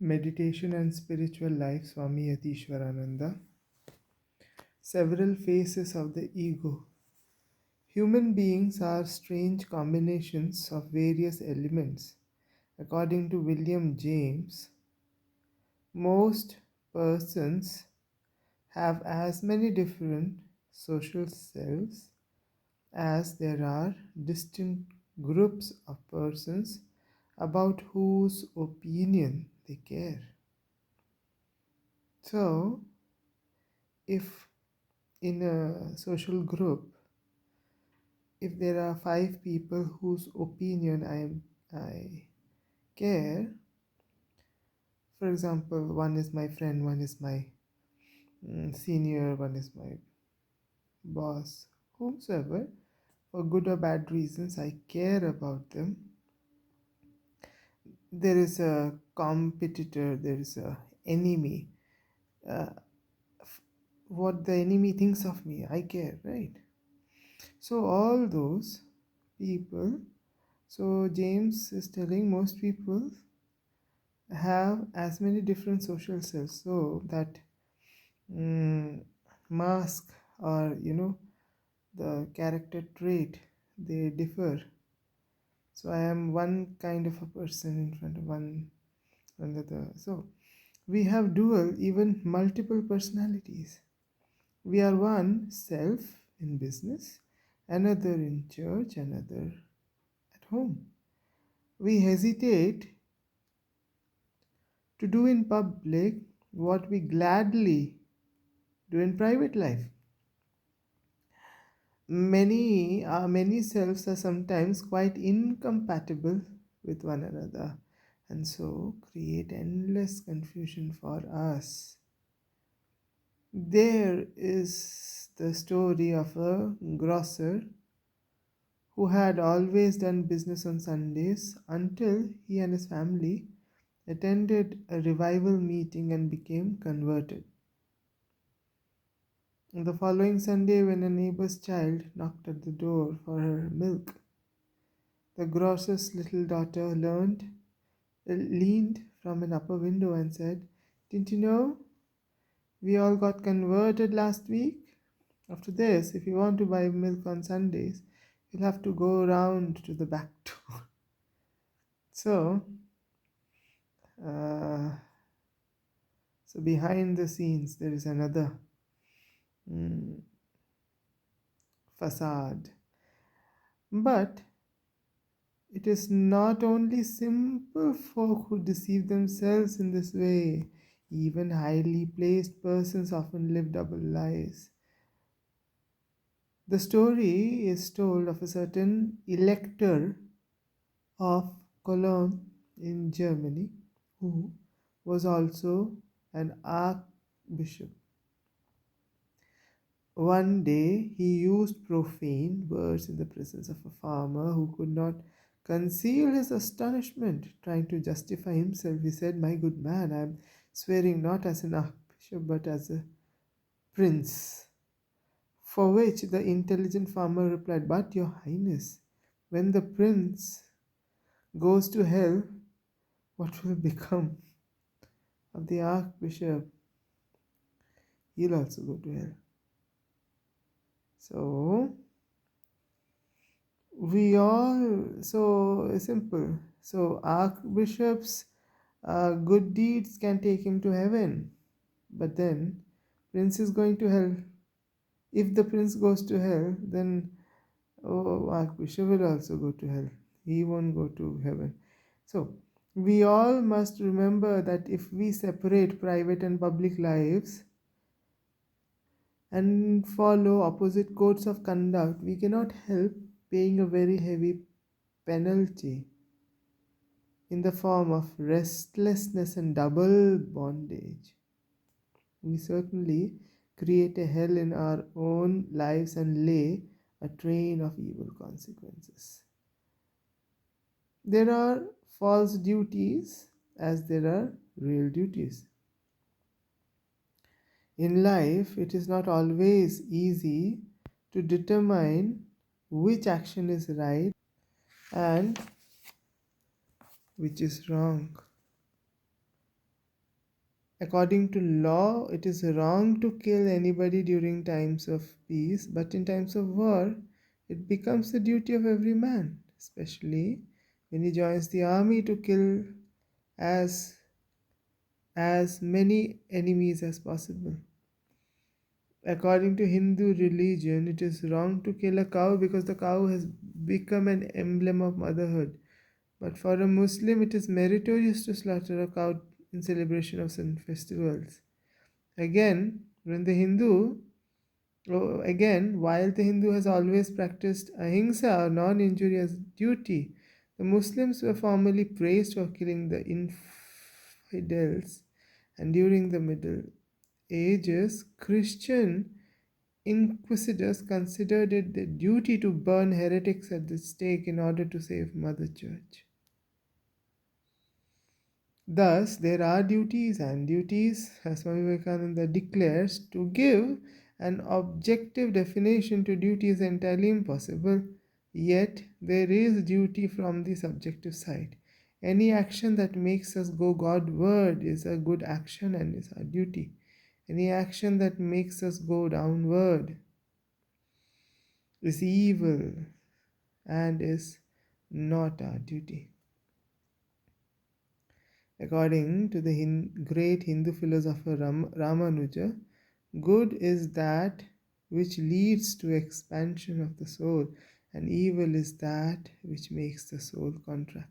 Meditation and Spiritual Life, Swami Yatiswarananda. Several faces of the ego. Human beings are strange combinations of various elements. According to William James, most persons have as many different social selves as there are distinct groups of persons about whose opinion they care. So, if in a social group, if there are five people whose opinion I care, for example, one is my friend, one is my senior, one is my boss, whomsoever, for good or bad reasons, I care about them. There is a competitor, there is a enemy. Uh, what the enemy thinks of me, I care, right? So all those people, so James is telling most people have as many different social selves, so that mm, mask or the character trait, they differ. So I am one kind of a person in front of one another. So we have dual, even multiple personalities. We are one self in business, another in church, another at home. We hesitate to do in public what we gladly do in private life. Many selves are sometimes quite incompatible with one another, and so create endless confusion for us. There is the story of a grocer who had always done business on Sundays until he and his family attended a revival meeting and became converted. The following Sunday, when a neighbor's child knocked at the door for her milk, the grocer's little daughter leaned from an upper window and said, "Didn't you know we all got converted last week? After this, if you want to buy milk on Sundays, you'll have to go around to the back door." So, uh, so behind the scenes, there is another mm, facade. But it is not only simple folk who deceive themselves in this way. Even highly placed persons often live double lives. The story is told of a certain elector of Cologne in Germany who was also an archbishop. One day he used profane words in the presence of a farmer who could not conceal his astonishment. Trying to justify himself, he said, "My good man, I am swearing not as an archbishop but as a prince." For which the intelligent farmer replied, "But, your highness, when the prince goes to hell, what will become of the archbishop? He'll also go to hell." So, we all, so simple. So, archbishop's good deeds can take him to heaven, but then prince is going to hell. If the prince goes to hell, then archbishop will also go to hell. He won't go to heaven. So, we all must remember that if we separate private and public lives and follow opposite codes of conduct, we cannot help paying a very heavy penalty in the form of restlessness and double bondage. We certainly create a hell in our own lives and lay a train of evil consequences. There are false duties as there are real duties. In life, it is not always easy to determine which action is right and which is wrong. According to law, it is wrong to kill anybody during times of peace, but in times of war, it becomes the duty of every man, especially when he joins the army, to kill as as many enemies as possible. According to Hindu religion, it is wrong to kill a cow because the cow has become an emblem of motherhood. But for a Muslim, it is meritorious to slaughter a cow in celebration of some festivals. Again, when the Hindu, while the Hindu has always practiced ahimsa or non-injury as duty, the Muslims were formerly praised for killing the infidels, and during the Middle Ages, Christian inquisitors considered it their duty to burn heretics at the stake in order to save Mother Church. Thus, there are duties and duties, as Swami Vivekananda declares. To give an objective definition to duty is entirely impossible, yet there is duty from the subjective side. Any action that makes us go Godward is a good action and is our duty. Any action that makes us go downward is evil and is not our duty. According to the great Hindu philosopher Ramanuja, good is that which leads to expansion of the soul, and evil is that which makes the soul contract.